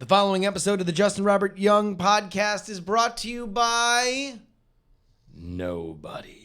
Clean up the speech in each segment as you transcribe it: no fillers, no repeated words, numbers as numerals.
The following episode of the Justin Robert Young podcast is brought to you by nobody.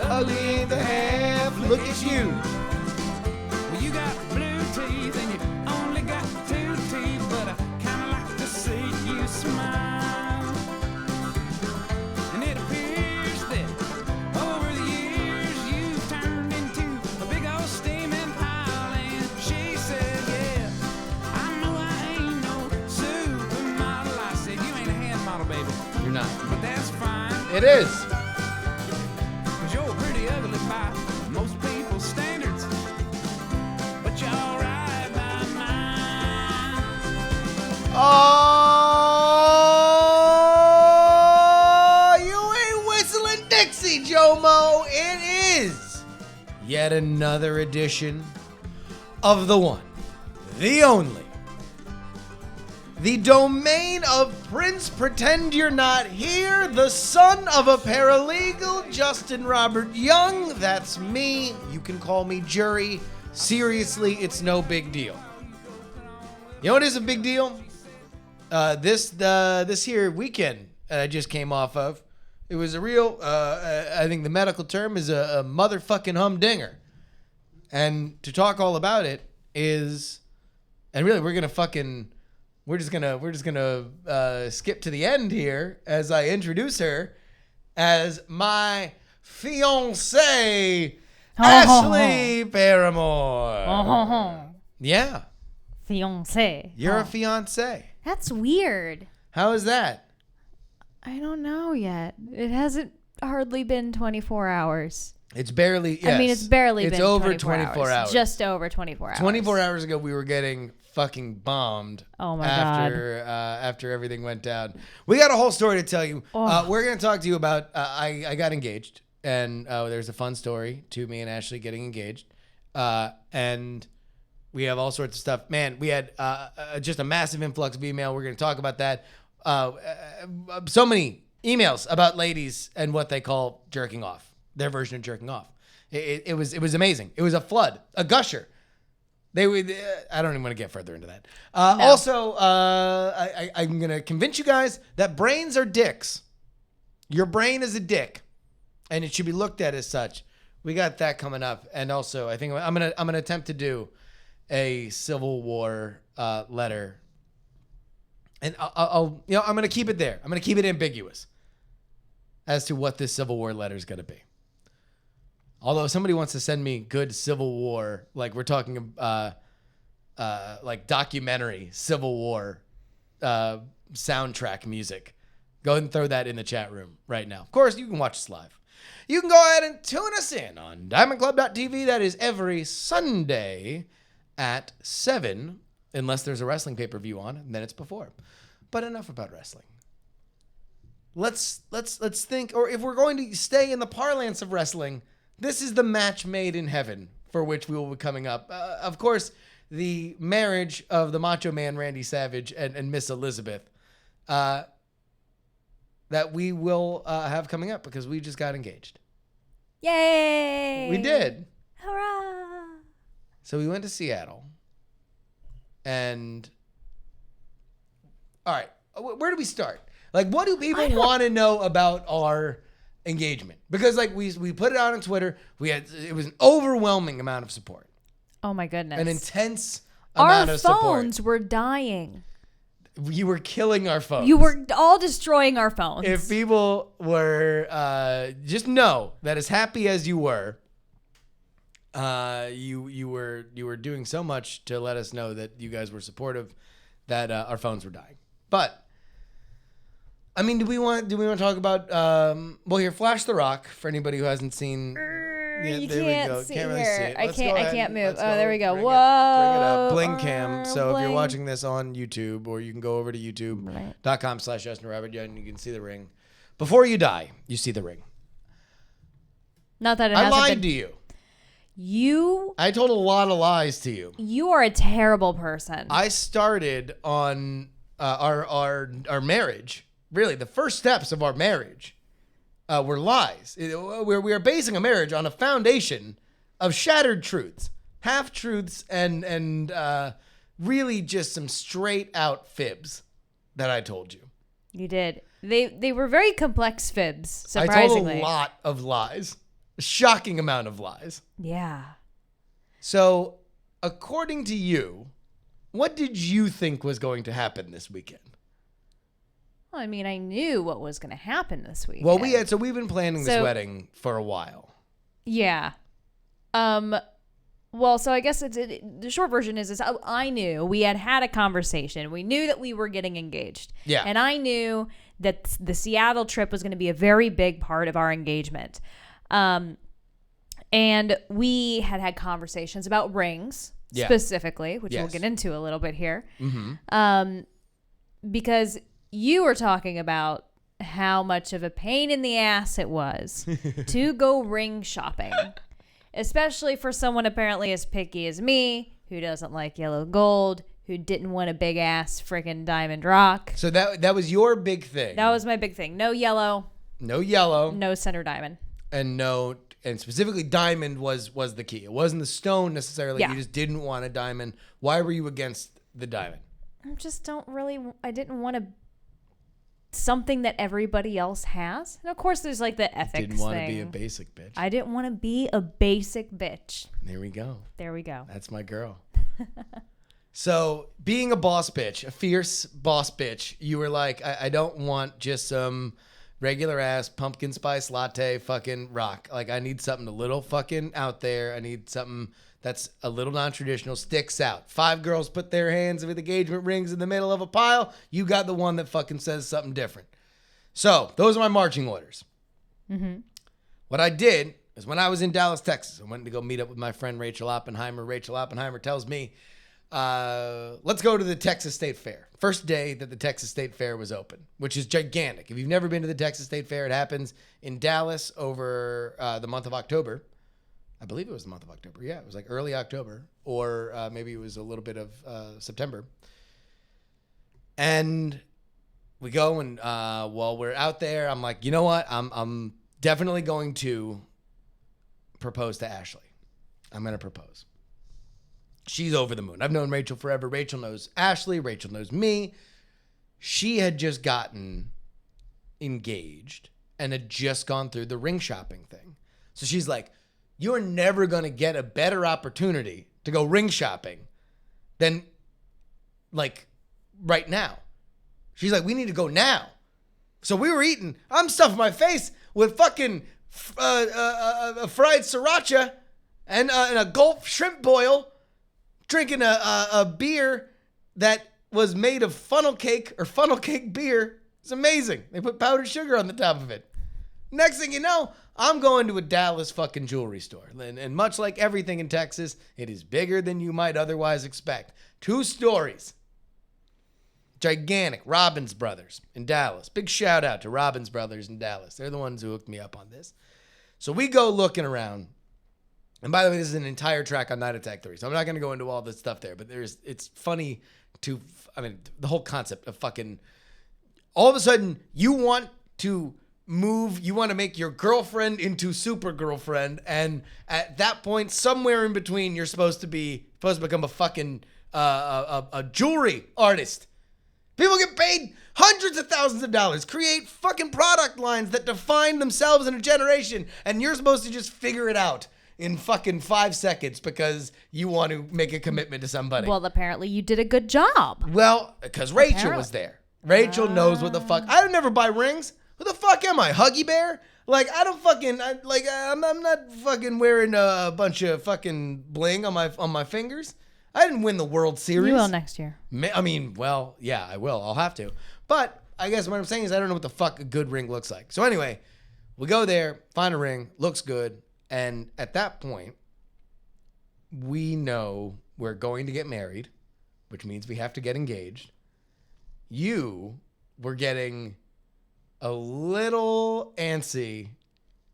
Ugly in the half, look at you. Well, you got blue teeth and you only got 2 teeth, but I kinda like to see you smile. And it appears that over the years you've turned into a big old steaming pile. And she said, yeah, I know I ain't no supermodel. I said, you ain't a hand model, baby. You're not. But that's fine. It is. You're pretty ugly by most people's standards, but you're alright by mine. Oh, you ain't whistling Dixie, Jomo. It is yet another edition of the one, the only, the domain of Prince Pretend You're Not Here, the son of a paralegal, Justin Robert Young. That's me. You can call me JuRY. Seriously, it's no big deal. You know what is a big deal? This here weekend I just came off of. It was a real, I think the medical term is a motherfucking humdinger. And to talk all about it is, and really we're just gonna skip to the end here as I introduce her as my fiancé, Ashley Paramore. Yeah, Fiancé. you're a fiancé. That's weird. How is that? I don't know yet. It hasn't hardly been 24 hours. It's barely. Yes. I mean, it's barely been over 24 hours. Just over 24 hours. 24 hours ago, we were getting fucking bombed. Oh my God. After everything went down. We got a whole story to tell you. Oh. We're going to talk to you about, I got engaged, and there's a fun story to me and Ashley getting engaged. And we have all sorts of stuff. Man, we had just a massive influx of email. We're going to talk about that. So many emails about ladies and what they call jerking off. Their version of jerking off. It was amazing. It was a flood, a gusher. They would. I don't even want to get further into that. No. Also, I'm gonna convince you guys that brains are dicks. Your brain is a dick, and it should be looked at as such. We got that coming up, and also I think I'm gonna attempt to do a Civil War letter, and I'm gonna keep it there. I'm gonna keep it ambiguous as to what this Civil War letter is gonna be. Although if somebody wants to send me good Civil War, like we're talking like documentary Civil War soundtrack music, go ahead and throw that in the chat room right now. Of course, you can watch us live. You can go ahead and tune us in on diamondclub.tv. That is every Sunday at 7, unless there's a wrestling pay-per-view on, and then it's before. But enough about wrestling. Let's think, or if we're going to stay in the parlance of wrestling, this is the match made in heaven for which we will be coming up. Of course, the marriage of the Macho Man Randy Savage and Miss Elizabeth that we will have coming up because we just got engaged. Yay! We did. Hurrah! So we went to Seattle. And all right, where do we start? Like, what do people want to know about our engagement? Because like we put it out on Twitter, it was an overwhelming amount of support. Oh my goodness. An intense amount of support. Our phones were dying. You were killing our phones. You were all destroying our phones. If people were just know that as happy as you were, you were doing so much to let us know that you guys were supportive, that our phones were dying. But I mean, do we want to talk about well here, Flash the Rock, for anybody who hasn't seen here. Yeah, You there we can't go. see Can't really here. see it. I Let's can't. go I ahead. can't move. Let's Oh, there we go. Bring Whoa. it up. Bling cam. So if you're Bling. watching this on YouTube, or you can go over to youtube.com/JustinRobert, and you can see the ring. Before you die, you see the ring. Not that it I hasn't lied been. to you. You I told a lot of lies to you. are a terrible person. I started on our marriage. Really, the first steps of our marriage were lies. We are basing a marriage on a foundation of shattered truths, half truths, and really just some straight out fibs that I told you. You did. They were very complex fibs, surprisingly. I told a lot of lies, a shocking amount of lies. Yeah. So, according to you, what did you think was going to happen this weekend? Well, I mean, I knew what was going to happen this weekend. Well, we've been planning this wedding for a while. Yeah. Well, so I guess the short version is I knew we had a conversation. We knew that we were getting engaged. Yeah. And I knew that the Seattle trip was going to be a very big part of our engagement. And we had conversations about rings specifically, which we'll get into a little bit here. Mm-hmm. Because you were talking about how much of a pain in the ass it was to go ring shopping, especially for someone apparently as picky as me, who doesn't like yellow gold, who didn't want a big ass freaking diamond rock. So that was your big thing. That was my big thing. No yellow. No Center diamond. And specifically diamond was the key. It wasn't the stone necessarily. Yeah. You just didn't want a diamond. Why were you against the diamond? I didn't want something that everybody else has. And of course there's like the ethics thing. Didn't want to be a basic bitch. I didn't want to be a basic bitch. There we go. That's my girl. So being a boss bitch, a fierce boss bitch, you were like, I don't want just some regular ass pumpkin spice latte fucking rock. Like, I need something a little fucking out there. I need something that's a little non-traditional, sticks out. 5 girls put their hands with engagement rings in the middle of a pile. You got the one that fucking says something different. So those are my marching orders. Mm-hmm. What I did is when I was in Dallas, Texas, I went to go meet up with my friend Rachel Oppenheimer. Rachel Oppenheimer tells me, let's go to the Texas State Fair. First day that the Texas State Fair was open, which is gigantic. If you've never been to the Texas State Fair, it happens in Dallas over the month of October. I believe it was the month of October. Yeah, it was like early October, or maybe it was a little bit of September. And we go, and while we're out there, I'm like, you know what? I'm definitely going to propose to Ashley. I'm going to propose. She's over the moon. I've known Rachel forever. Rachel knows Ashley. Rachel knows me. She had just gotten engaged and had just gone through the ring shopping thing. So she's like, you're never going to get a better opportunity to go ring shopping than like right now. She's like, we need to go now. So we were eating. I'm stuffing my face with fucking fried sriracha and a Gulf shrimp boil, drinking a beer that was made of funnel cake beer. It's amazing. They put powdered sugar on the top of it. Next thing you know, I'm going to a Dallas fucking jewelry store. And much like everything in Texas, it is bigger than you might otherwise expect. 2 stories. Gigantic. Robbins Brothers in Dallas. Big shout out to Robbins Brothers in Dallas. They're the ones who hooked me up on this. So we go looking around. And by the way, this is an entire track on Night Attack 3. So I'm not going to go into all this stuff there. But it's funny the whole concept of fucking, all of a sudden, you want to make your girlfriend into super girlfriend, and at that point, somewhere in between, you're supposed to become a fucking a jewelry artist. People get paid hundreds of thousands of dollars, create fucking product lines that define themselves in a generation, and you're supposed to just figure it out in fucking 5 seconds because you want to make a commitment to somebody. Well, apparently you did a good job. Well, because Rachel was there. Rachel knows what the fuck. I don't never buy rings. Who the fuck am I, Huggy Bear? Like, I don't fucking, I'm not fucking wearing a bunch of fucking bling on my fingers. I didn't win the World Series. You will next year. I mean, well, yeah, I will. I'll have to. But I guess what I'm saying is I don't know what the fuck a good ring looks like. So anyway, we go there, find a ring, looks good, And at that point, we know we're going to get married, which means we have to get engaged. You were getting a little antsy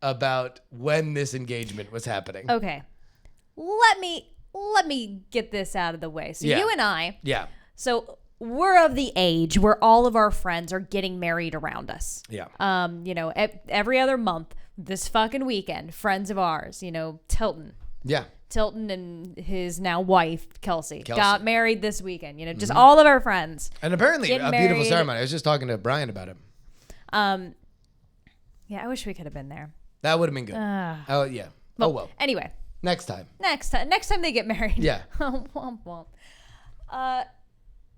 about when this engagement was happening. Okay. Let me get this out of the way. So you and I. Yeah. So we're of the age where all of our friends are getting married around us. Yeah. Every other month, this fucking weekend, friends of ours, Tilton. Yeah. Tilton and his now wife, Kelsey, got married this weekend. Just all of our friends. And apparently a beautiful ceremony. I was just talking to Brian about it. Yeah, I wish we could have been there. That would have been good. Oh, yeah. Well. Anyway. Next time they get married. Yeah. Womp womp.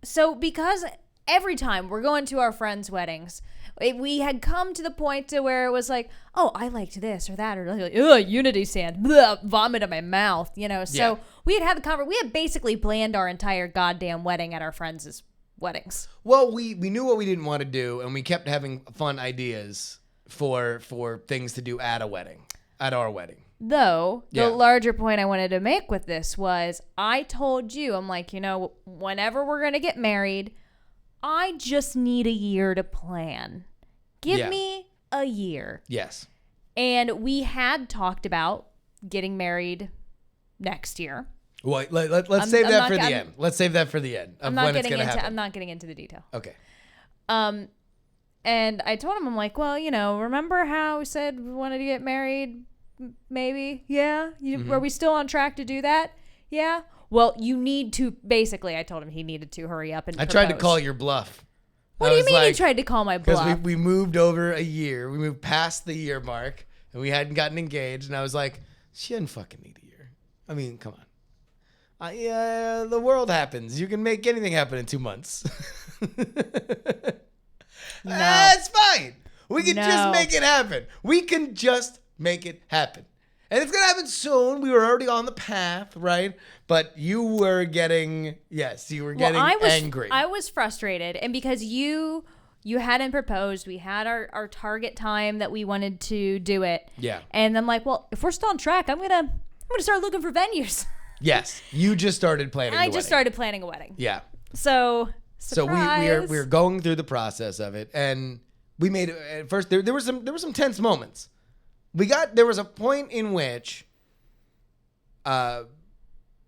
So because every time we're going to our friends' weddings, we had come to the point to where it was like, oh, I liked this or that, or like, ugh, Unity sand, blah, vomit in my mouth, So we had the we had basically planned our entire goddamn wedding at our friends' weddings. Well, we knew what we didn't want to do, and we kept having fun ideas for things to do at our wedding. Though, the larger point I wanted to make with this was I told you, I'm like, whenever we're going to get married, I just need a year to plan. Give me a year. Yes. And we had talked about getting married next year. Well, let's save that for the end. Let's save that for the end of when it's going to happen. I'm not getting into the detail. Okay. And I told him, I'm like, well, remember how we said we wanted to get married? Maybe. Yeah. Are we still on track to do that? Yeah. Well, you need to, basically, I told him he needed to hurry up and propose. I tried to call your bluff. What do you mean you tried to call my bluff? Because we moved over a year. We moved past the year mark, and we hadn't gotten engaged. And I was like, she doesn't fucking need a year. I mean, come on. The world happens. You can make anything happen in 2 months. No. That's fine. We can just make it happen. We can just make it happen. And it's going to happen soon. We were already on the path, right? But you were getting, angry. I was frustrated. And because you hadn't proposed, we had our target time that we wanted to do it. Yeah. And I'm like, well, if we're still on track, I'm going to start looking for venues. Yes. You just started planning I just started planning a wedding. Yeah. So we're going through the process of it. And we made, at first, there were some tense moments. There was a point in which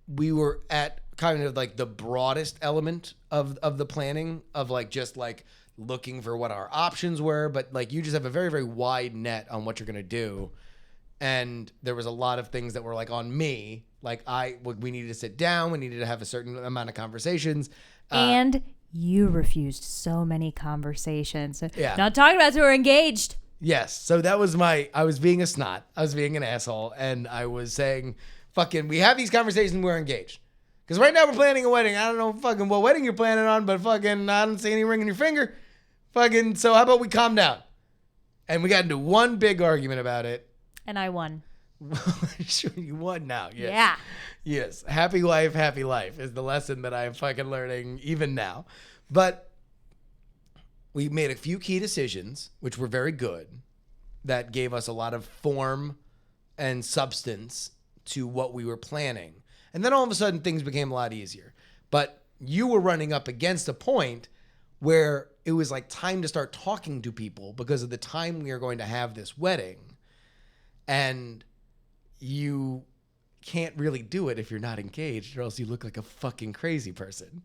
we were at kind of like the broadest element of the planning of like just like looking for what our options were. But like you just have a very, very wide net on what you're going to do. And there was a lot of things that were like on me. Like we needed to sit down. We needed to have a certain amount of conversations. And you refused so many conversations. Yeah. Not talking about we're engaged. Yes. So that was I was being a snot. I was being an asshole. And I was saying, fucking, we have these conversations when we're engaged. Because right now we're planning a wedding. I don't know fucking what wedding you're planning on, but fucking, I don't see any ring in your finger. Fucking, so how about we calm down? And we got into one big argument about it. And I won. Sure, you won now. Yes. Yeah. Yes. Happy wife, happy life is the lesson that I'm fucking learning even now. But we made a few key decisions, which were very good, that gave us a lot of form and substance to what we were planning. And then all of a sudden, things became a lot easier. But you were running up against a point where it was like time to start talking to people because of the time we are going to have this wedding. And you can't really do it if you're not engaged, or else you look like a fucking crazy person.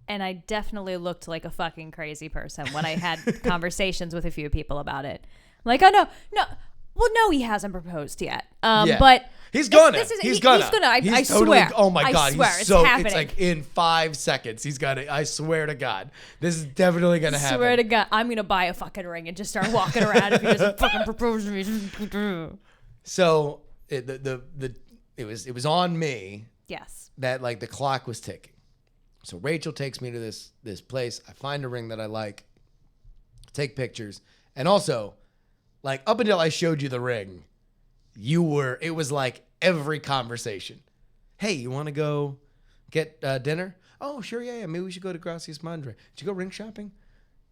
And I definitely looked like a fucking crazy person when I had conversations with a few people about it. Like, oh, no. Well, no, he hasn't proposed yet. But he's gonna. He's gonna. I swear. Oh my God. I swear. It's happening. It's like in 5 seconds. He's got it. I swear to God. This is definitely going to happen. I swear to God. I'm going to buy a fucking ring and just start walking around if he doesn't fucking propose to me. So it was on me. Yes. That like the clock was ticking. So Rachel takes me to this place. I find a ring that I like. Take pictures. And also, like up until I showed you the ring, it was like every conversation. Hey, you want to go get dinner? Oh, sure, yeah. Maybe we should go to Gracias Madre. Did you go ring shopping?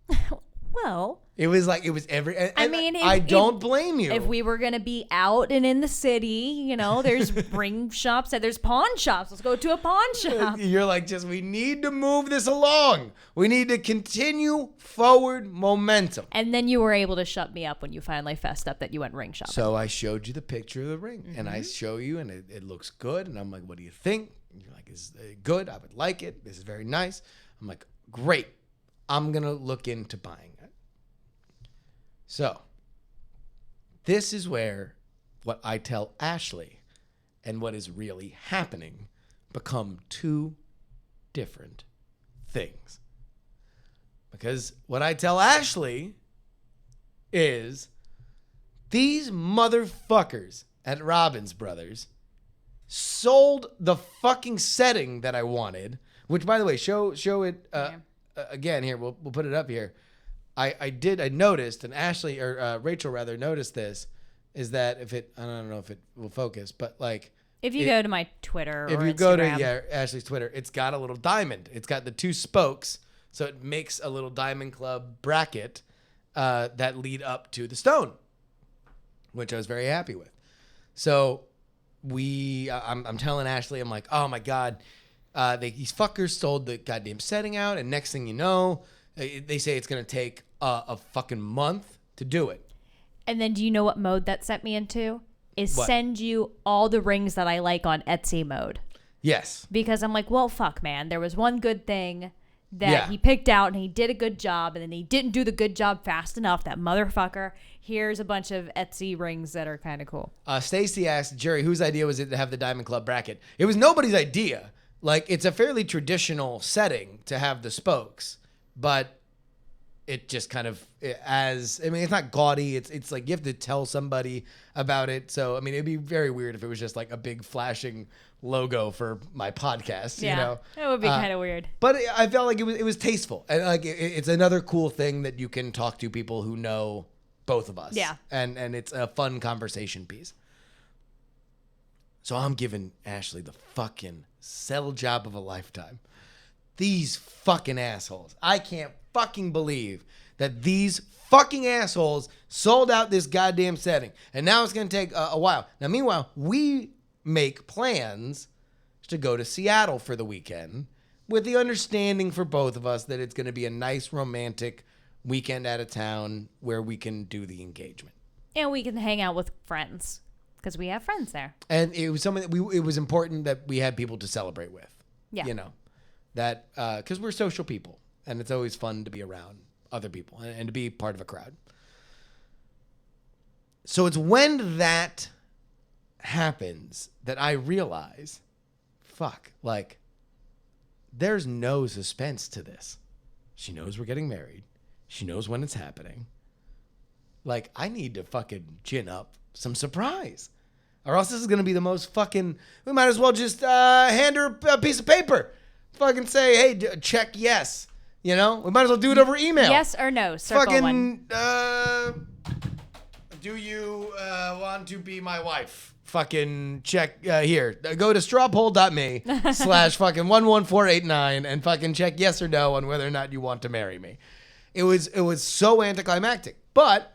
What well. It was like, it was every, and I mean, I don't blame you. If we were going to be out and in the city, you know, there's ring shops, there's pawn shops. Let's go to a pawn shop. You're like, we need to move this along. We need to continue forward momentum. And then you were able to shut me up when you finally fessed up that you went ring shopping. So I showed you the picture of the ring, and I show you, and it looks good. And I'm like, what do you think? And you're like, is it good? I would like it. This is very nice. I'm like, great. I'm going to look into buying it. So this is where what I tell Ashley and what is really happening become two different things. Because what I tell Ashley is these motherfuckers at Robbins Brothers sold the fucking setting that I wanted, which, by the way, show it again here. We'll put it up here. I noticed, and Ashley, or Rachel rather, noticed this, is that I don't know if it will focus, but like, if you go to my Twitter or if you Instagram. go to Ashley's Twitter, it's got a little diamond. It's got the two spokes, so it makes a little diamond club bracket that lead up to the stone, which I was very happy with. So I'm telling Ashley, I'm like, oh my God, these fuckers sold the goddamn setting out, and next thing you know, they say it's gonna take a fucking month to do it. And then do you know what mode that sent me into? Is What? send you all the rings that I like on Etsy mode. Yes. Because I'm like, well, fuck, man. There was one good thing that Yeah. he picked out, and he did a good job, and then he didn't do the good job fast enough. That motherfucker. Here's a bunch of Etsy rings that are kind of cool. Stacy asked, JuRY, whose idea was it to have the Diamond Club bracket? It was nobody's idea. Like, it's a fairly traditional setting to have the spokes, but it just kind of, it's not gaudy. It's like you have to tell somebody about it. So, I mean, it'd be very weird if it was just like a big flashing logo for my podcast, Yeah, you know? it would be kind of weird. But I felt like it was tasteful. And like, it's another cool thing that you can talk to people who know both of us. Yeah. And it's a fun conversation piece. So I'm giving Ashley the fucking sell job of a lifetime. These fucking assholes. I can't fucking believe that these fucking assholes sold out this goddamn setting. And now it's going to take a while. Now, meanwhile, we make plans to go to Seattle for the weekend with the understanding for both of us that it's going to be a nice romantic weekend out of town where we can do the engagement. And we can hang out with friends because we have friends there. And it was something that it was important that we had people to celebrate with. Yeah. You know, that because we're social people and it's always fun to be around other people and to be part of a crowd. So it's when that happens that I realize, fuck, like, there's no suspense to this. She knows we're getting married. She knows when it's happening. Like, I need to fucking gin up some surprise. Or else this is going to be the most fucking... We might as well just hand her a piece of paper. Fucking say, hey, check yes. You know? We might as well do it over email. Yes or no? Circle fucking, one. Do you want to be my wife? Fucking check here. Go to strawpoll.me /fucking 11489 and fucking check yes or no on whether or not you want to marry me. It was so anticlimactic. But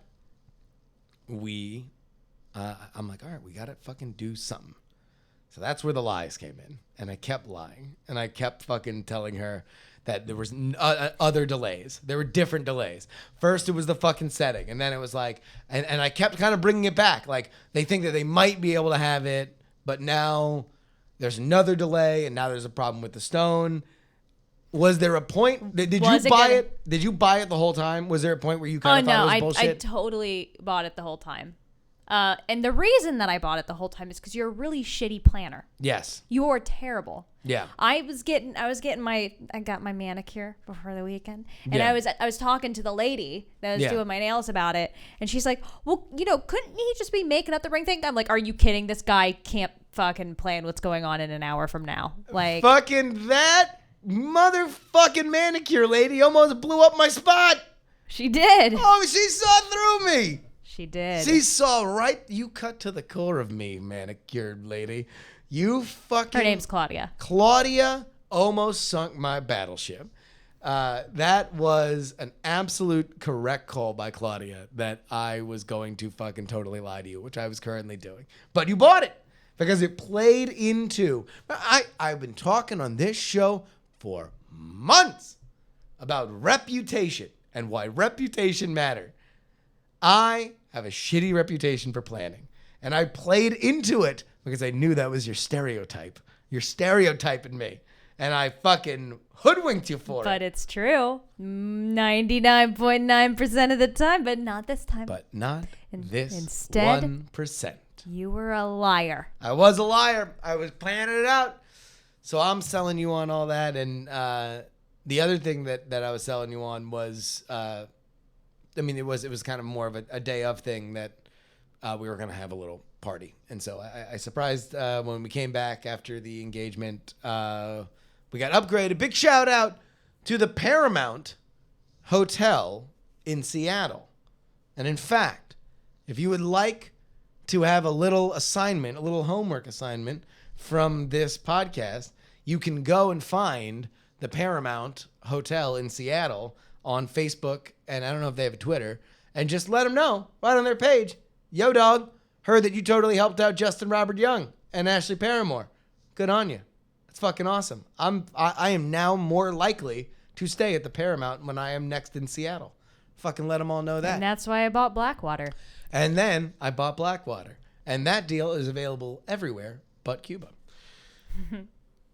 I'm like, all right, we got to fucking do something. So that's where the lies came in. And I kept lying. And I kept fucking telling her that there was other delays. There were different delays. First, it was the fucking setting. And then it was like, and I kept kind of bringing it back. Like, they think that they might be able to have it, but now there's another delay, and now there's a problem with the stone. Was there a point? Did you buy it? Did you buy it the whole time? Was there a point where you kind of thought it was bullshit? I totally bought it the whole time. And the reason that I bought it the whole time is because you're a really shitty planner. Yes. You're terrible. Yeah. I got my manicure before the weekend, and Yeah. I was talking to the lady that was doing my nails about it, and she's like, well, couldn't he just be making up the ring thing? I'm like, are you kidding? This guy can't fucking plan what's going on in an hour from now. Like, fucking that motherfucking manicure lady almost blew up my spot. She did. Oh, she saw through me. She did. She saw right. You cut to the core of me, manicured lady. You fucking. Her name's Claudia. Claudia almost sunk my battleship. That was an absolute correct call by Claudia that I was going to fucking totally lie to you, which I was currently doing. But you bought it because it played into... I've been talking on this show for months about reputation and why reputation mattered. I have a shitty reputation for planning, and I played into it because I knew that was your stereotype. You're stereotyping me. And I fucking hoodwinked you for it. But it's true. 99.9% of the time, but not this time. But not this instead, 1%. You were a liar. I was a liar. I was planning it out. So I'm selling you on all that. And the other thing that I was selling you on was, it was kind of more of a day of thing that we were going to have a little party. And so I surprised when we came back after the engagement. We got upgraded. Big shout out to the Paramount Hotel in Seattle. And in fact, if you would like to have a little assignment, a little homework assignment from this podcast, you can go and find the Paramount Hotel in Seattle on Facebook. And I don't know if they have a Twitter. And just let them know right on their page. Yo, dog, heard that you totally helped out Justin Robert Young and Ashley Paramore. Good on you. It's fucking awesome. I am now more likely to stay at the Paramount when I am next in Seattle. Fucking let them all know that. And that's why I bought Blackwater. And then I bought Blackwater. And that deal is available everywhere but Cuba.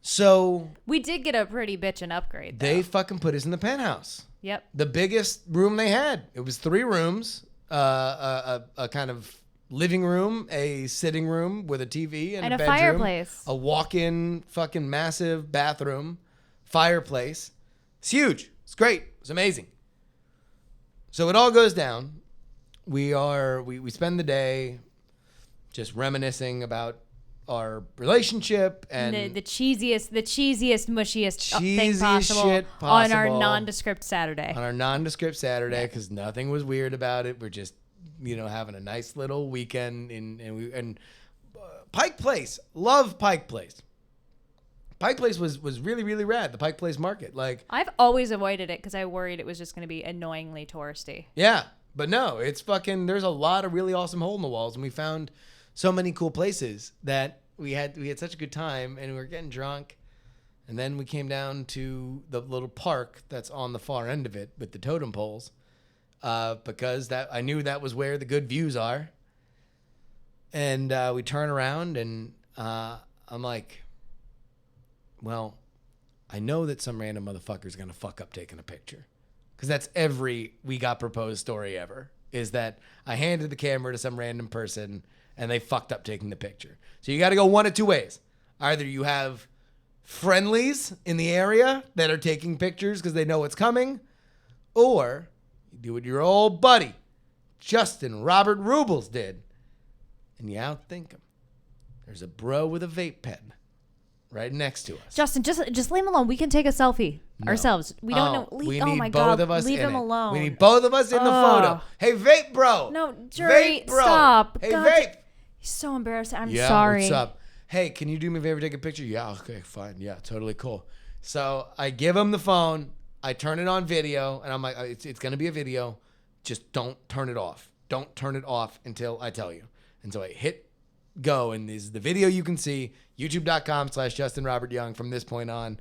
So... We did get a pretty bitchin' upgrade, though. They fucking put us in the penthouse. Yep. The biggest room they had. It was 3 rooms. A kind of... living room, a sitting room with a TV and a bedroom, fireplace, a walk-in fucking massive bathroom, fireplace. It's huge. It's great. It's amazing. So it all goes down. We spend the day just reminiscing about our relationship and the cheesiest, mushiest thing possible, shit on our nondescript Saturday. On our nondescript Saturday, because nothing was weird about it. We're just having a nice little weekend and Pike Place. Love Pike Place. Pike Place was really, really rad. The Pike Place market. Like, I've always avoided it because I worried it was just going to be annoyingly touristy. Yeah, but no, it's fucking, there's a lot of really awesome hole in the walls, and we found so many cool places that we had such a good time, and we were getting drunk. And then we came down to the little park that's on the far end of it with the totem poles. Because I knew that was where the good views are. And we turn around and I'm like, well, I know that some random motherfucker's going to fuck up taking a picture. Because that's every We Got Proposed story ever, is that I handed the camera to some random person and they fucked up taking the picture. So you got to go one of two ways. Either you have friendlies in the area that are taking pictures because they know what's coming, or... you do what your old buddy, Justin Robert Rubles, did. And you outthink him. There's a bro with a vape pen right next to us. Justin, just leave him alone. We can take a selfie ourselves. We don't know. We need both of us leave in him it. alone. We need both of us in the photo. Hey, vape bro. No, JuRY, vape bro. stop. Hey, God, vape. He's so embarrassed. I'm yeah, sorry. What's up? Hey, can you do me a favor, take a picture? Yeah, okay, fine. Yeah, totally cool. So I give him the phone. I turn it on video, and I'm like, it's going to be a video. Just don't turn it off. Don't turn it off until I tell you. And so I hit go, and this is the video you can see, youtube.com/Justin Robert Young. From this point on,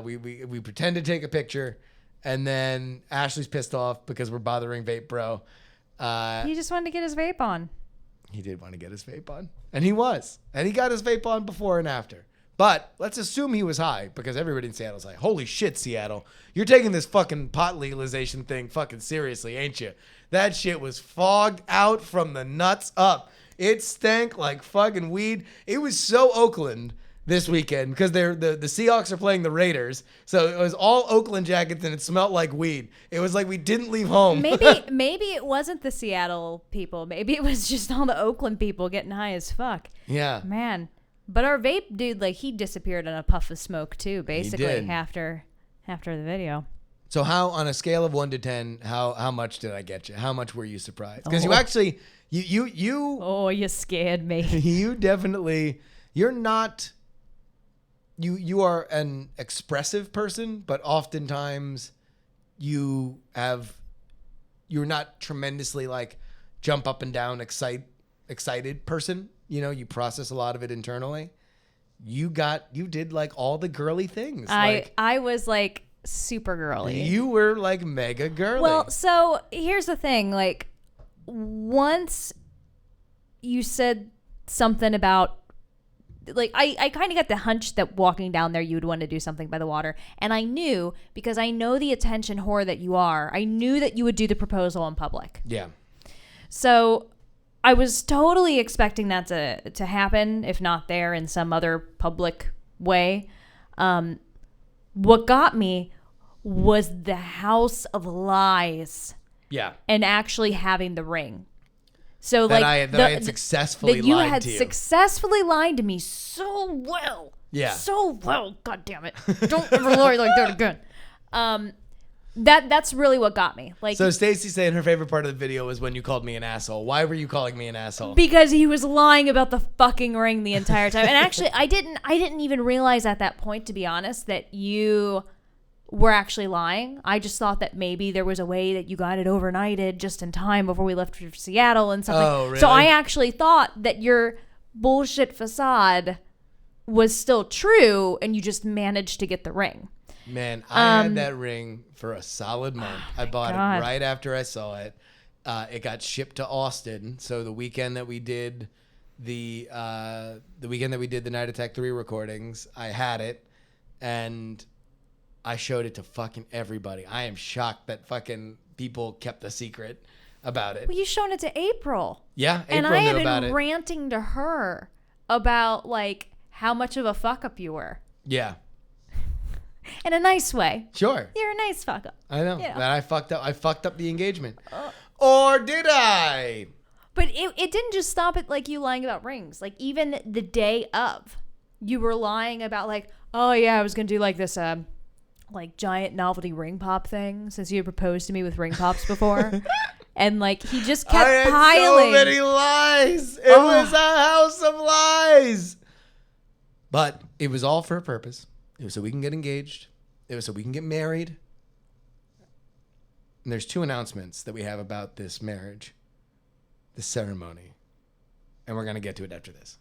we pretend to take a picture, and then Ashley's pissed off because we're bothering Vape Bro. He just wanted to get his vape on. He did want to get his vape on, and he was. And he got his vape on before and after. But let's assume he was high, because everybody in Seattle's like, holy shit, Seattle. You're taking this fucking pot legalization thing fucking seriously, ain't you? That shit was fogged out from the nuts up. It stank like fucking weed. It was so Oakland this weekend because the Seahawks are playing the Raiders. So it was all Oakland jackets and it smelled like weed. It was like we didn't leave home. Maybe it wasn't the Seattle people. Maybe it was just all the Oakland people getting high as fuck. Yeah. Man. But our vape dude, like, he disappeared in a puff of smoke too, basically, after the video. So how, on a scale of 1 to 10, how much did I get you? How much were you surprised? Because you actually, you. Oh, you scared me. You definitely, you're not you are an expressive person, but oftentimes you're not tremendously like jump up and down excited person. You know, you process a lot of it internally. You did like all the girly things. I was like super girly. You were like mega girly. Well, so here's the thing. Like, once you said something about, like, I kind of got the hunch that walking down there you would want to do something by the water. And I knew, because I know the attention whore that you are, I knew that you would do the proposal in public. Yeah. So I was totally expecting that to happen, if not there, in some other public way. What got me was the house of lies. Yeah. And actually having the ring. So that like I had successful that you lied had to you. successfully lied to me so well. Yeah. So well. God damn it. Don't ever lie like that again. That's really what got me. Like, so Stacy's saying her favorite part of the video was when you called me an asshole. Why were you calling me an asshole? Because he was lying about the fucking ring the entire time. And actually, I didn't even realize at that point, to be honest, that you were actually lying. I just thought that maybe there was a way that you got it overnighted just in time before we left for Seattle and something. Oh, really? So I actually thought that your bullshit facade was still true and you just managed to get the ring. Man, I had that ring for a solid month. I bought God. it right after I saw it. It got shipped to Austin. So the weekend that we did the Night Attack 3 recordings, I had it and I showed it to fucking everybody. I am shocked that fucking people kept the secret about it. Well, you shown it to April. Yeah, April and I had knew about been it. ranting to her about like how much of a fuck up you were. Yeah. In a nice way. Sure. You're a nice fuck up. I know. Yeah. That I fucked up the engagement. Or did I? But it didn't just stop at like you lying about rings. Like even the day of, you were lying about like, oh yeah, I was gonna do like this like giant novelty ring pop thing since you had proposed to me with ring pops before. And like he just kept I had piling. so many lies. It was a house of lies. But it was all for a purpose. It was so we can get engaged. It was so we can get married. And there's 2 announcements that we have about this marriage, the ceremony. And we're going to get to it after this.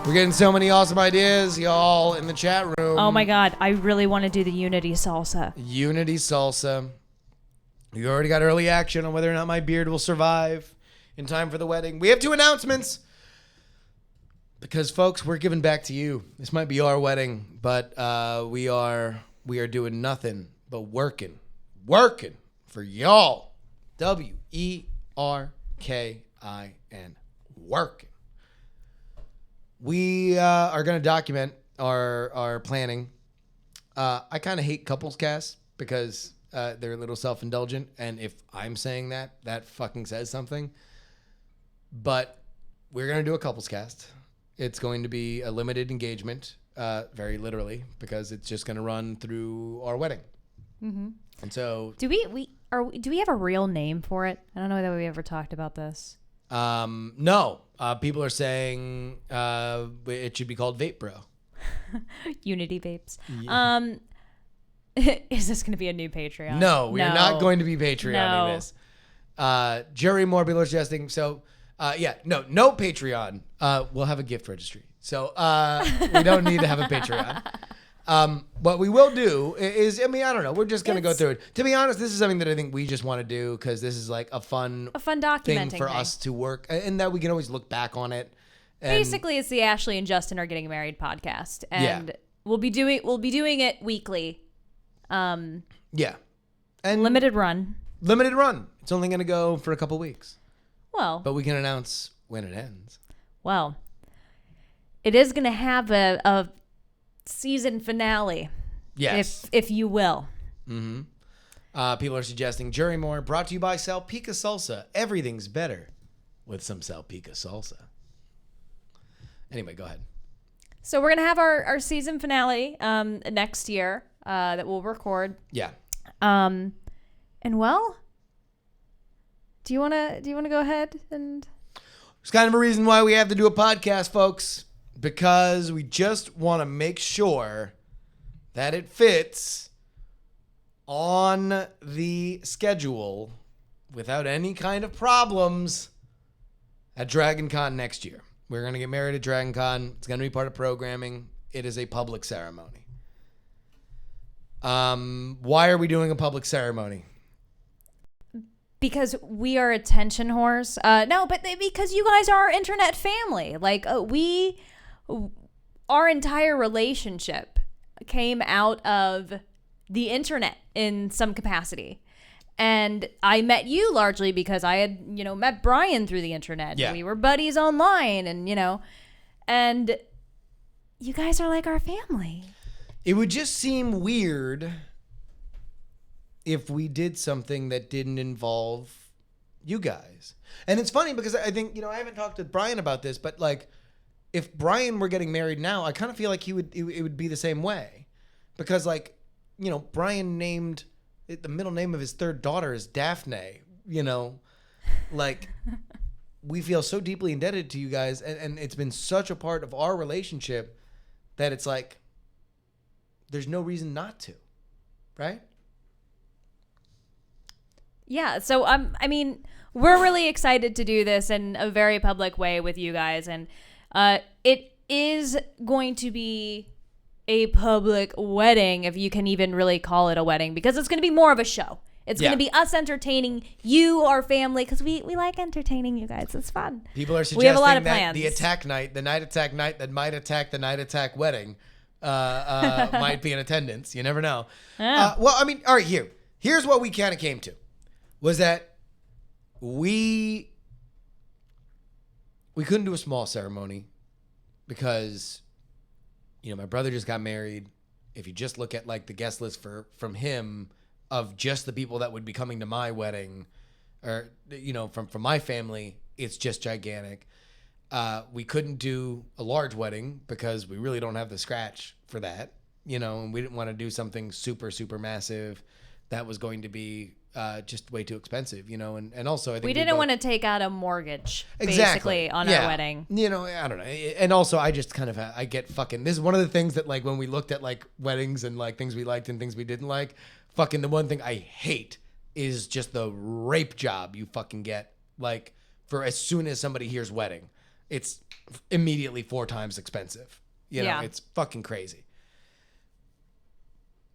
We're getting so many awesome ideas, y'all, in the chat room. Oh my God, I really want to do the Unity salsa. Unity salsa. You already got early action on whether or not my beard will survive in time for the wedding. We have 2 announcements. Because, folks, we're giving back to you. This might be our wedding, but we are doing nothing but working for y'all. WERKIN, working. We are going to document our planning. I kind of hate couples casts because they're a little self-indulgent, and if I'm saying that fucking says something. But we're going to do a couples cast. It's going to be a limited engagement, very literally, because it's just going to run through our wedding. Mm-hmm. And so, do we have a real name for it? I don't know that we ever talked about this. No. People are saying it should be called Vape Bro. Unity Vapes. Yeah. Is this going to be a new Patreon? No, we are not going to be Patreoning this. JuRY Morbulor suggesting. So, no Patreon. We'll have a gift registry. So we don't need to have a Patreon. What we will do is, I mean, I don't know. We're just going to go through it. To be honest, this is something that I think we just want to do because this is like a fun documenting thing for us to work, and that we can always look back on it. And basically, it's the Ashley and Justin Are Getting Married podcast, and we'll be doing it weekly. Yeah, and limited run. It's only going to go for a couple weeks. Well, but we can announce when it ends. Well, it is going to have a season finale. Yes, if you will. Mm-hmm. People are suggesting JuRY more. Brought to you by Salpica Salsa. Everything's better with some Salpica Salsa. Anyway, go ahead. So we're gonna have our season finale next year that we'll record. Yeah. And well, do you wanna go ahead and? There's kind of a reason why we have to do a podcast, folks, because we just want to make sure that it fits on the schedule without any kind of problems at DragonCon next year. We're going to get married at DragonCon. It's going to be part of programming. It is a public ceremony. Why are we doing a public ceremony? Because we are attention whores. No, but because you guys are our internet family. Like our entire relationship came out of the internet in some capacity. And I met you largely because I had, met Brian through the internet. Yeah. We were buddies online and you guys are like our family. It would just seem weird if we did something that didn't involve you guys. And it's funny because I think, I haven't talked to Brian about this, but like if Brian were getting married now, I kind of feel like it would be the same way. Because like, Brian named the middle name of his third daughter is Daphne, like we feel so deeply indebted to you guys. And it's been such a part of our relationship that it's like, there's no reason not to, right? Yeah. So, we're really excited to do this in a very public way with you guys. And it is going to be a public wedding, if you can even really call it a wedding, because it's going to be more of a show. It's going to be us entertaining you, our family, because we like entertaining you guys. It's fun. People are suggesting we have a lot of that plans. The attack night, the night attack night that might attack the night attack wedding might be in attendance. You never know. Yeah. All right, here's what we kind of came to, was that we couldn't do a small ceremony because my brother just got married. If you just look at like the guest list from him of just the people that would be coming to my wedding, or from my family, it's just gigantic. We couldn't do a large wedding because we really don't have the scratch for that, and we didn't want to do something super, super massive that was going to be just way too expensive, and also I think we didn't want to take out a mortgage exactly basically on our wedding. I don't know. And also I just kind of, I get fucking, this is one of the things that like when we looked at like weddings and like things we liked and things we didn't like, fucking the one thing I hate is just the rape job you fucking get. Like for as soon as somebody hears wedding, it's immediately 4 times expensive. It's fucking crazy.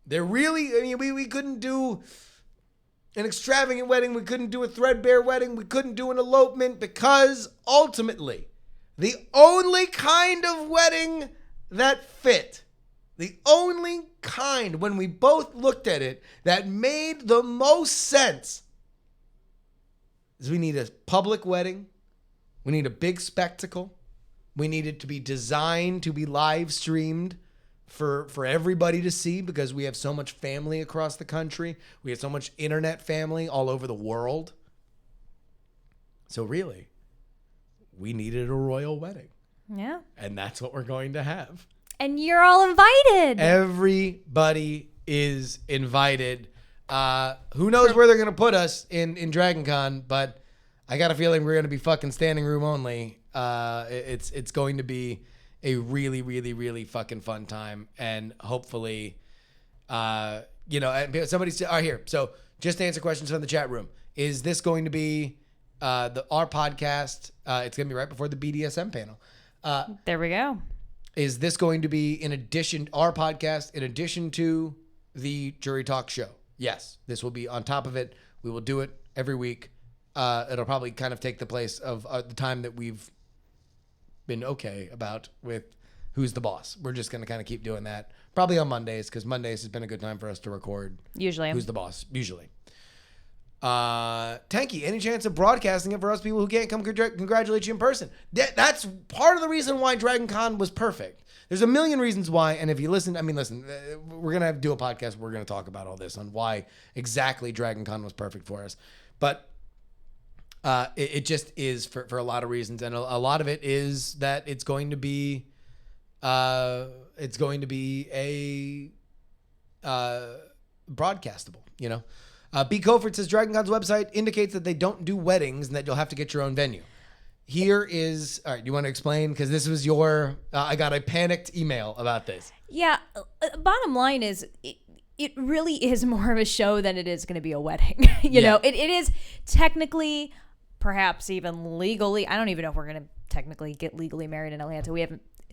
They're really, we couldn't do an extravagant wedding. We couldn't do a threadbare wedding. We couldn't do an elopement because ultimately the only kind of wedding that fit, the only kind when we both looked at it that made the most sense is we need a public wedding. We need a big spectacle. We need it to be designed to be live streamed for everybody to see because we have so much family across the country. We have so much internet family all over the world. So really, we needed a royal wedding. Yeah. And that's what we're going to have. And you're all invited. Everybody is invited. Who knows where they're going to put us in DragonCon, but I got a feeling we're going to be fucking standing room only. It's going to be a really, really, really fucking fun time. And hopefully, somebody said, all right, here. So just to answer questions from the chat room. Is this going to be our podcast? It's going to be right before the BDSM panel. There we go. is this going to be in addition, our podcast, in addition to the JuRY Talk show? Yes, this will be on top of it. We will do it every week. It'll probably kind of take the place of the time that we've been okay about with Who's the Boss. We're just going to kind of keep doing that. Probably on Mondays, because Mondays has been a good time for us to record. Usually. Who's the Boss? Usually. Tanky, any chance of broadcasting it for us people who can't come congratulate you in person? That's part of the reason why Dragon Con was perfect. There's a million reasons why, and if you listen, we're going to do a podcast. We're going to talk about all this on why exactly Dragon Con was perfect for us. But it just is for a lot of reasons, and a lot of it is that it's going to be a broadcastable, you know. B. Coford says Dragon Con's website indicates that they don't do weddings and that you'll have to get your own venue. Here is, all right, you want to explain? Because this was your, I got a panicked email about this. Yeah. Bottom line is, it really is more of a show than it is going to be a wedding. you know, it is technically, perhaps even legally. I don't even know if we're going to technically get legally married in Atlanta.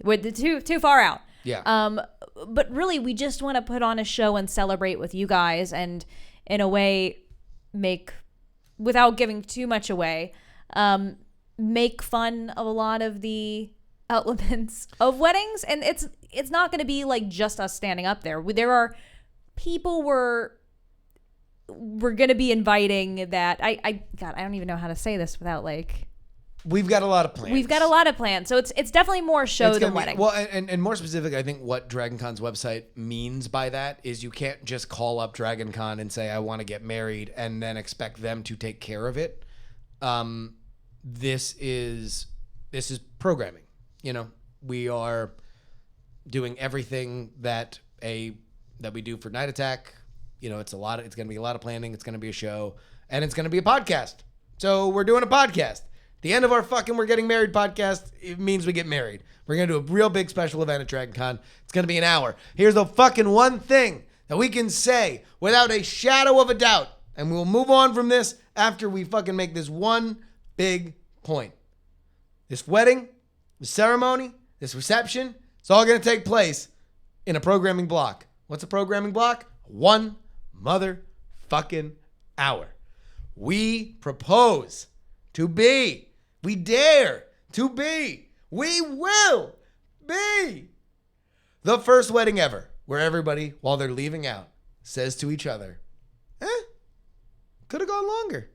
We're too far out. Yeah. But really, we just want to put on a show and celebrate with you guys, and in a way, without giving too much away, make fun of a lot of the elements of weddings. And it's not going to be like just us standing up there. There are people we're going to be inviting that I don't even know how to say this without like. We've got a lot of plans. We've got a lot of plans. So it's definitely more show than wedding. Well, and more specific, I think what Dragon Con's website means by that is you can't just call up Dragon Con and say, I want to get married, and then expect them to take care of it. This is programming. You know, we are doing everything that we do for Night Attack. You know, it's going to be a lot of planning. It's going to be a show, and it's going to be a podcast. So we're doing a podcast. The end of our fucking We're Getting Married podcast, it means we get married. We're going to do a real big special event at Dragon Con. It's going to be an hour. Here's the fucking one thing that we can say without a shadow of a doubt, and we'll move on from this after we fucking make this one big point. This wedding, this ceremony, this reception, it's all going to take place in a programming block. What's a programming block? 1 motherfucking hour. We propose to be, we dare to be, we will be the first wedding ever where everybody, while they're leaving out, says to each other, could have gone longer.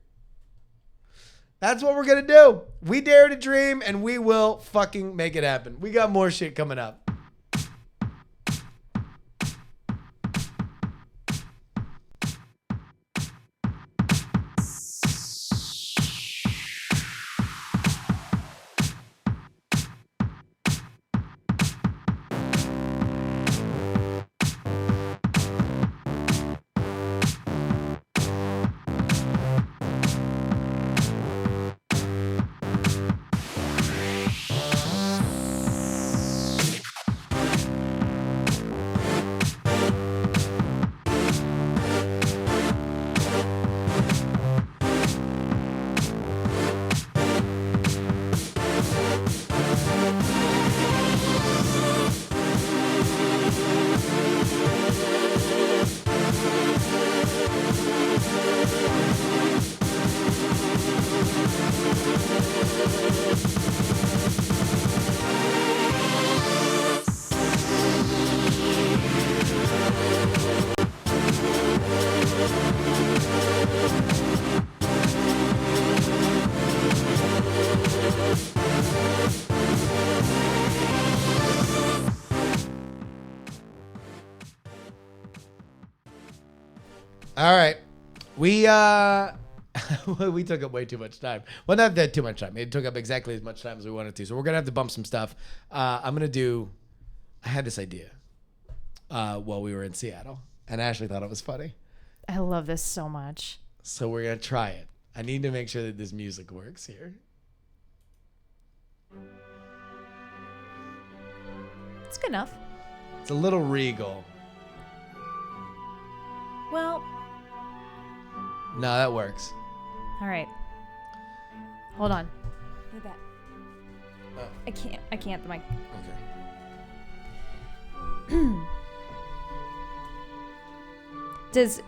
That's what we're going to do. We dare to dream, and we will fucking make it happen. We got more shit coming up. All right. We we took up way too much time. Well, not that too much time. It took up exactly as much time as we wanted to. So we're going to have to bump some stuff. I had this idea while we were in Seattle, and Ashley thought it was funny. I love this so much. So we're going to try it. I need to make sure that this music works here. It's good enough. It's a little regal. Well. No, that works. All right. Hold on. Look at that. Oh. I can't. The mic. Okay. Does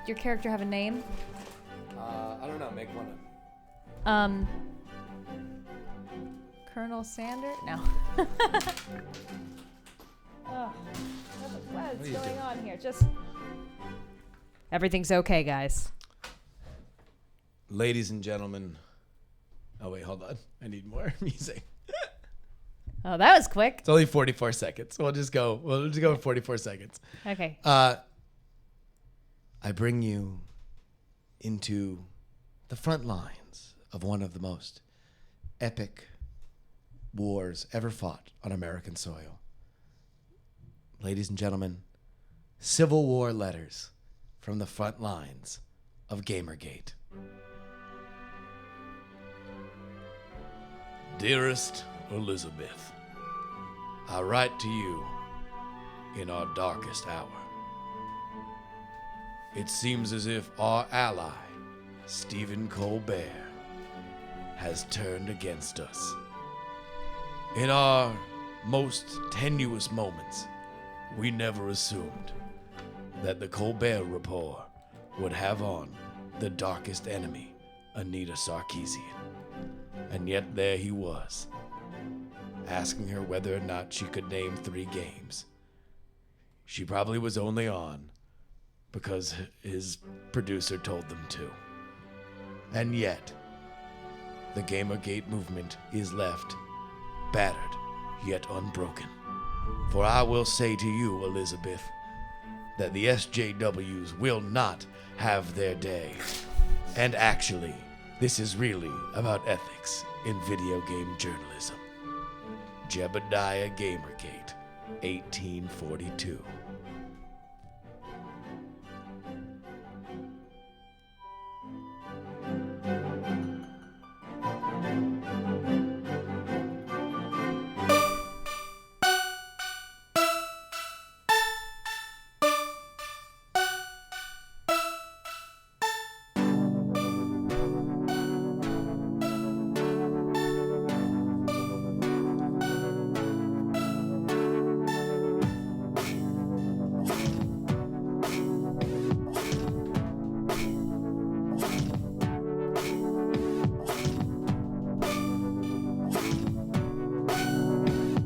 your character have a name? I don't know. Make one up. Colonel Sanders? No. Oh, what is going on here? Just everything's okay, guys. Ladies and gentlemen. Oh wait, hold on. I need more music. Oh, that was quick. It's only 44 seconds. We'll just go with 44 seconds. Okay. I bring you into the front lines of one of the most epic wars ever fought on American soil. Ladies and gentlemen, Civil War letters from the front lines of GamerGate. Dearest Elizabeth, I write to you in our darkest hour. It seems as if our ally, Stephen Colbert, has turned against us. In our most tenuous moments, we never assumed that the Colbert Report would have on the darkest enemy, Anita Sarkeesian. And yet there he was, asking her whether or not she could name 3 games. She probably was only on because his producer told them to. And yet, the GamerGate movement is left battered yet unbroken. For I will say to you, Elizabeth, that the SJWs will not have their day. And actually, this is really about ethics in video game journalism. Jebediah GamerGate, 1842.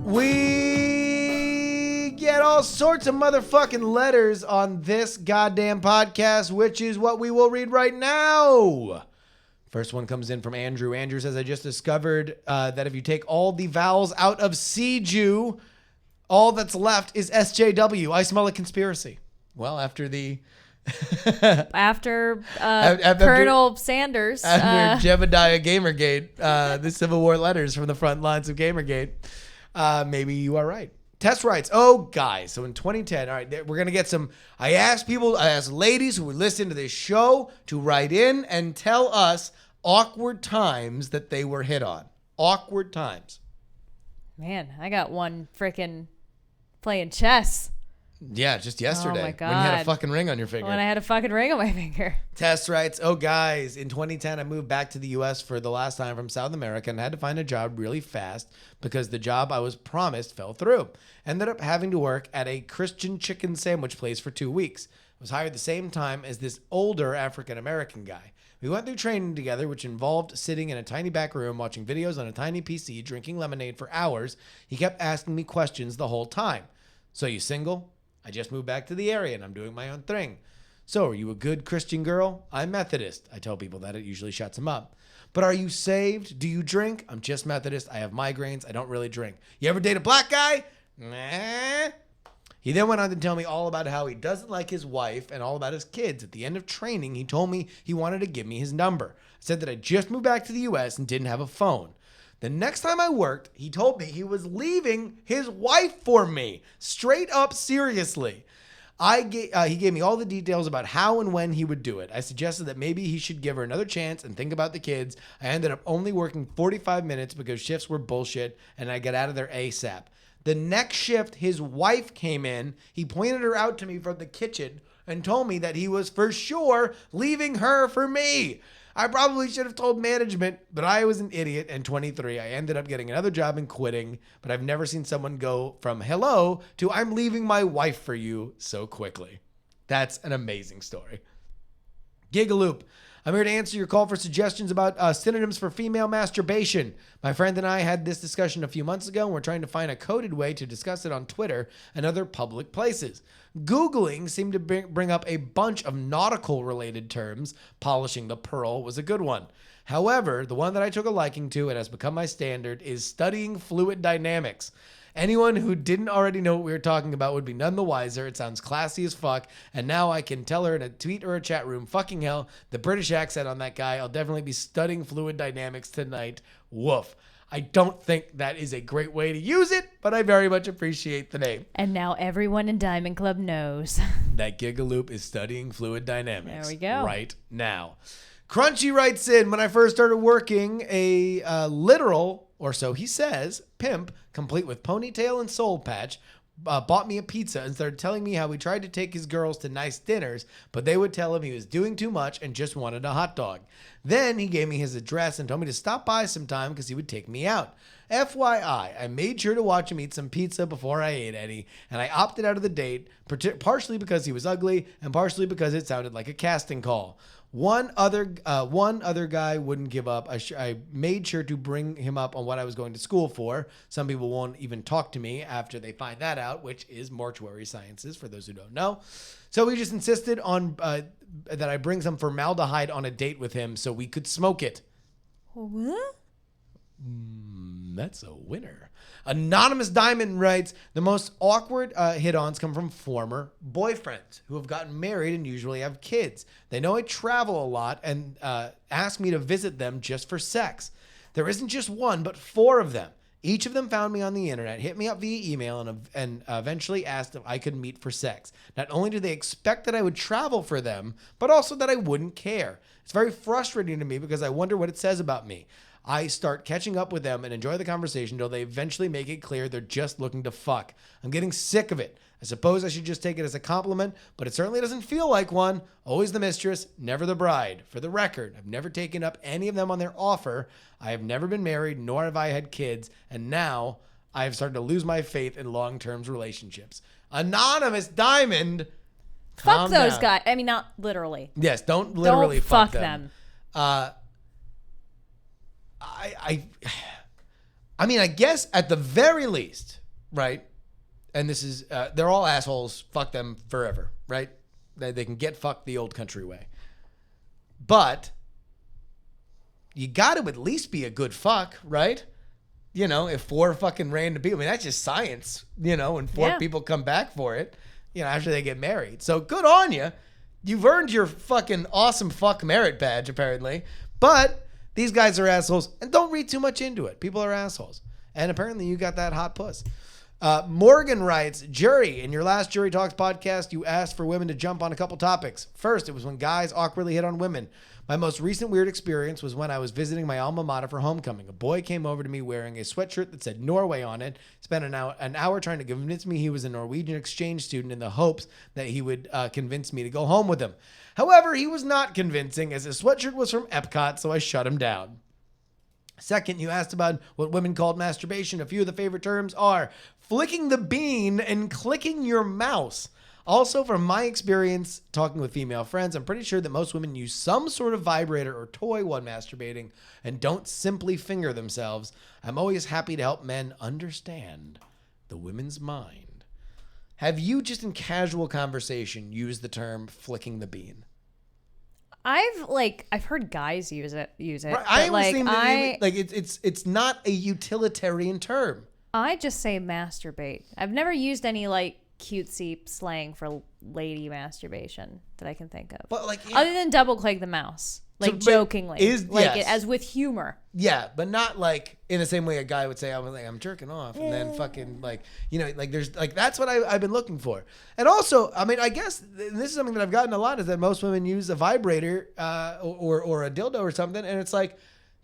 We get all sorts of motherfucking letters on this goddamn podcast, which is what we will read right now. First one comes in from Andrew. Andrew says, I just discovered that if you take all the vowels out of Seju, all that's left is SJW. I smell a conspiracy. Well, after the... after Colonel Sanders. After Jebediah GamerGate, the Civil War letters from the front lines of GamerGate. Maybe you are right. Test writes, oh, guys, so in 2010, all right, we're going to get some, I asked ladies who would listen to this show to write in and tell us awkward times that they were hit on. Awkward times. Man, I got one freaking playing chess. Yeah, just yesterday. Oh my God. When you had a fucking ring on your finger. When I had a fucking ring on my finger. Test writes, oh guys, in 2010 I moved back to the US for the last time from South America and had to find a job really fast because the job I was promised fell through. Ended up having to work at a Christian chicken sandwich place for 2 weeks. I was hired the same time as this older African American guy. We went through training together, which involved sitting in a tiny back room watching videos on a tiny PC, drinking lemonade for hours. He kept asking me questions the whole time. So you single? I just moved back to the area and I'm doing my own thing. So are you a good Christian girl? I'm Methodist. I tell people that. It usually shuts them up. But are you saved? Do you drink? I'm just Methodist. I have migraines. I don't really drink. You ever date a black guy? Nah. He then went on to tell me all about how he doesn't like his wife and all about his kids. At the end of training, he told me he wanted to give me his number. I said that I just moved back to the US and didn't have a phone. The next time I worked, he told me he was leaving his wife for me. Straight up, seriously. He gave me all the details about how and when he would do it. I suggested that maybe he should give her another chance and think about the kids. I ended up only working 45 minutes because shifts were bullshit and I got out of there ASAP. The next shift, his wife came in. He pointed her out to me from the kitchen and told me that he was for sure leaving her for me. I probably should have told management, but I was an idiot. And 23, I ended up getting another job and quitting. But I've never seen someone go from hello to I'm leaving my wife for you so quickly. That's an amazing story. Gigaloop. I'm here to answer your call for suggestions about synonyms for female masturbation. My friend and I had this discussion a few months ago, and we're trying to find a coded way to discuss it on Twitter and other public places. Googling seemed to bring up a bunch of nautical-related terms. Polishing the pearl was a good one. However, the one that I took a liking to and has become my standard is studying fluid dynamics. Anyone who didn't already know what we were talking about would be none the wiser. It sounds classy as fuck. And now I can tell her in a tweet or a chat room, fucking hell, the British accent on that guy. I'll definitely be studying fluid dynamics tonight. Woof. I don't think that is a great way to use it, but I very much appreciate the name. And now everyone in Diamond Club knows. That Gigaloop is studying fluid dynamics. There we go. Right now. Crunchy writes in, when I first started working, a literal, or so he says, pimp, complete with ponytail and soul patch, bought me a pizza and started telling me how he tried to take his girls to nice dinners, but they would tell him he was doing too much and just wanted a hot dog. Then he gave me his address and told me to stop by sometime because he would take me out. FYI, I made sure to watch him eat some pizza before I ate any, and I opted out of the date, partially because he was ugly and partially because it sounded like a casting call. One other guy wouldn't give up. I made sure to bring him up on what I was going to school for. Some people won't even talk to me after they find that out, which is mortuary sciences, for those who don't know. So we just insisted on that I bring some formaldehyde on a date with him so we could smoke it. What? That's a winner. Anonymous Diamond writes, the most awkward hit-ons come from former boyfriends who have gotten married and usually have kids. They know I travel a lot and ask me to visit them just for sex. There isn't just one, but 4 of them. Each of them found me on the internet, hit me up via email, and eventually asked if I could meet for sex. Not only do they expect that I would travel for them, but also that I wouldn't care. It's very frustrating to me because I wonder what it says about me. I start catching up with them and enjoy the conversation until they eventually make it clear they're just looking to fuck. I'm getting sick of it. I suppose I should just take it as a compliment, but it certainly doesn't feel like one. Always the mistress, never the bride. For the record, I've never taken up any of them on their offer. I have never been married, nor have I had kids, and now I have started to lose my faith in long-term relationships. Anonymous Diamond, Fuck those down. guys. I mean, not literally. Yes, don't literally fuck them. I mean, I guess at the very least, right? And this is, they're all assholes. Fuck them forever, right? They can get fucked the old country way. But you got to at least be a good fuck, right? You know, if 4 fucking random people, I mean, that's just science, you know, and 4 people come back for it, you know, after they get married. So good on you. You've earned your fucking awesome fuck merit badge, apparently. But these guys are assholes, and don't read too much into it. People are assholes. And apparently you got that hot puss. Morgan writes, JuRY, in your last JuRY Talks podcast, you asked for women to jump on a couple topics. First, it was when guys awkwardly hit on women. My most recent weird experience was when I was visiting my alma mater for homecoming. A boy came over to me wearing a sweatshirt that said Norway on it, spent an hour trying to convince me he was a Norwegian exchange student in the hopes that he would convince me to go home with him. However, he was not convincing as his sweatshirt was from Epcot, so I shut him down. Second, you asked about what women called masturbation. A few of the favorite terms are flicking the bean and clicking your mouse. Also, from my experience talking with female friends, I'm pretty sure that most women use some sort of vibrator or toy when masturbating and don't simply finger themselves. I'm always happy to help men understand the women's mind. Have you, just in casual conversation, used the term flicking the bean? I've heard guys use it. Right. I always seem to it's not a utilitarian term. I just say masturbate. I've never used any like cutesy slang for lady masturbation that I can think of. But other than double click the mouse, like so, jokingly, as with humor. Yeah, but not like in the same way a guy would say, I'm jerking off, and then fucking there's that's what I've been looking for. And also, I mean, I guess this is something that I've gotten a lot is that most women use a vibrator or a dildo or something, and it's like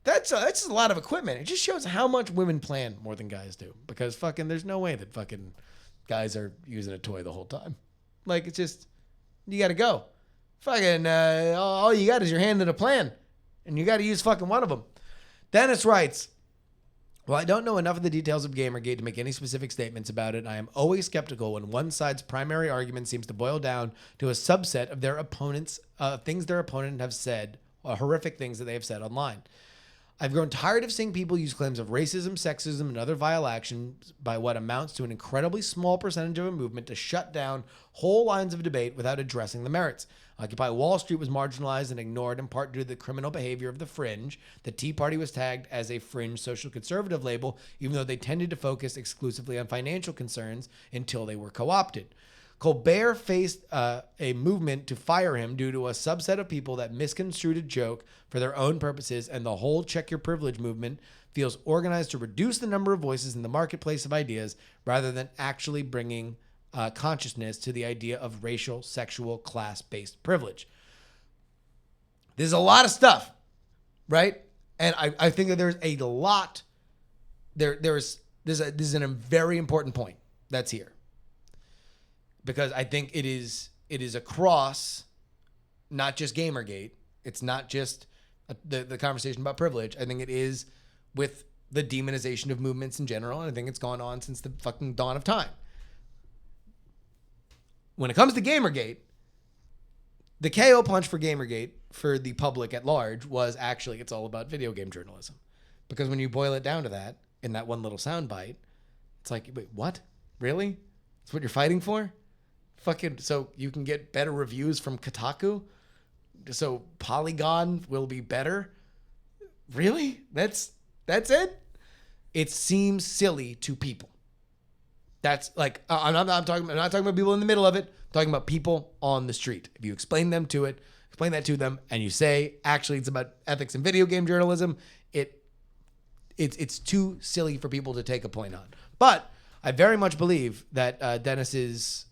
that's just a lot of equipment. It just shows how much women plan more than guys do, because fucking there's no way that fucking guys are using a toy the whole time. Like, it's just, you got to go. Fucking, all you got is your hand in a plan. and you got to use fucking one of them. Dennis writes, well, I don't know enough of the details of Gamergate to make any specific statements about it. I am always skeptical when one side's primary argument seems to boil down to a subset of their opponents, things their opponent have said, or horrific things that they have said online. I've grown tired of seeing people use claims of racism, sexism, and other vile actions by what amounts to an incredibly small percentage of a movement to shut down whole lines of debate without addressing the merits. Occupy Wall Street was marginalized and ignored in part due to the criminal behavior of the fringe. The Tea Party was tagged as a fringe social conservative label, even though they tended to focus exclusively on financial concerns until they were co-opted. Colbert faced a movement to fire him due to a subset of people that misconstrued a joke for their own purposes, and the whole check your privilege movement feels organized to reduce the number of voices in the marketplace of ideas rather than actually bringing consciousness to the idea of racial, sexual, class-based privilege. There's a lot of stuff, right? And I think that there's a lot. This is a very important point that's here. Because I think it is across not just Gamergate. It's not just the conversation about privilege. I think it is with the demonization of movements in general. And I think it's gone on since the fucking dawn of time. When it comes to Gamergate, the KO punch for Gamergate for the public at large was actually it's all about video game journalism. Because when you boil it down to that, in that one little soundbite, it's like, wait, what? Really? That's what you're fighting for? Fucking so you can get better reviews from Kotaku, so Polygon will be better. Really? That's it? It seems silly to people. That's like I'm not talking about people in the middle of it. I'm talking about people on the street. If you explain that to them, and you say actually it's about ethics in video game journalism, it's too silly for people to take a point on. But I very much believe that Dennis has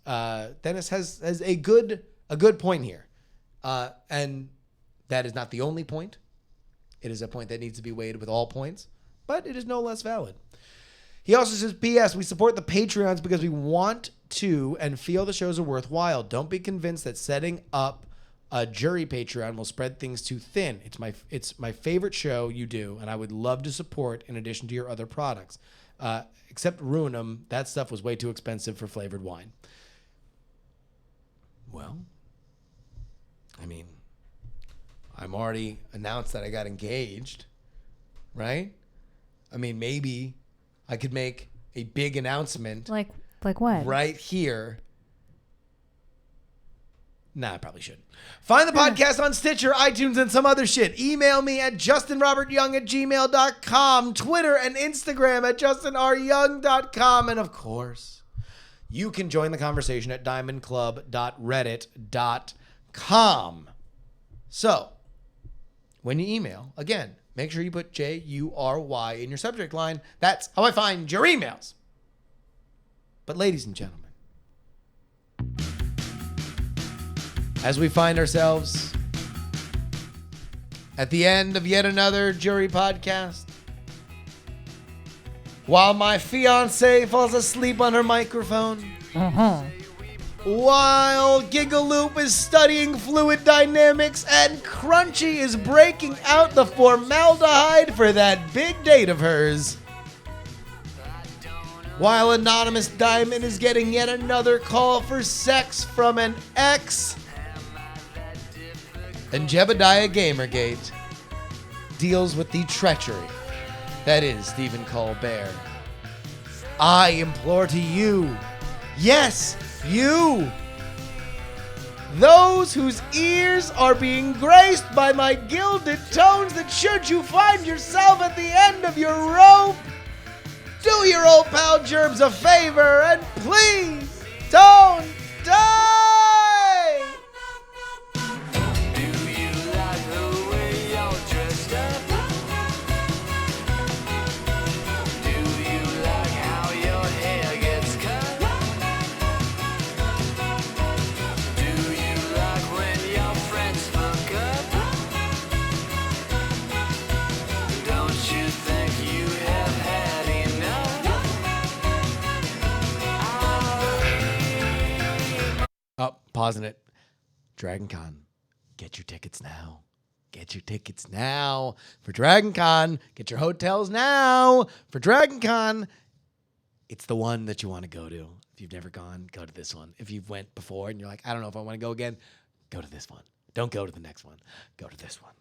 a good point here, and that is not the only point. It is a point that needs to be weighed with all points, but it is no less valid. He also says, P.S. We support the Patreons because we want to and feel the shows are worthwhile. Don't be convinced that setting up a JuRY Patreon will spread things too thin. It's my favorite show you do, and I would love to support in addition to your other products. Except ruin them. That stuff was way too expensive for flavored wine. Well, I mean, I'm already announced that I got engaged, right? I mean, maybe I could make a big announcement. Like what? Right here. Nah, I probably shouldn't. Find the podcast on Stitcher, iTunes, and some other shit. Email me at justinrobertyoung@gmail.com. Twitter and Instagram at justinryoung.com. And of course, you can join the conversation at diamondclub.reddit.com. So, when you email, again, make sure you put JURY in your subject line. That's how I find your emails. But ladies and gentlemen, as we find ourselves at the end of yet another JuRY podcast, while my fiancé falls asleep on her microphone, while Gigaloop is studying fluid dynamics and Crunchy is breaking out the formaldehyde for that big date of hers, while Anonymous Diamond is getting yet another call for sex from an ex, and Jebediah Gamergate deals with the treachery that is Stephen Colbert, I implore to you, yes, you, those whose ears are being graced by my gilded tones, that should you find yourself at the end of your rope, do your old pal Gerbs a favor and please don't die! Oh, pausing it. Dragon Con. Get your tickets now. Get your tickets now for Dragon Con. Get your hotels now for Dragon Con. It's the one that you want to go to. If you've never gone, go to this one. If you've went before and you're like, I don't know if I want to go again, go to this one. Don't go to the next one. Go to this one.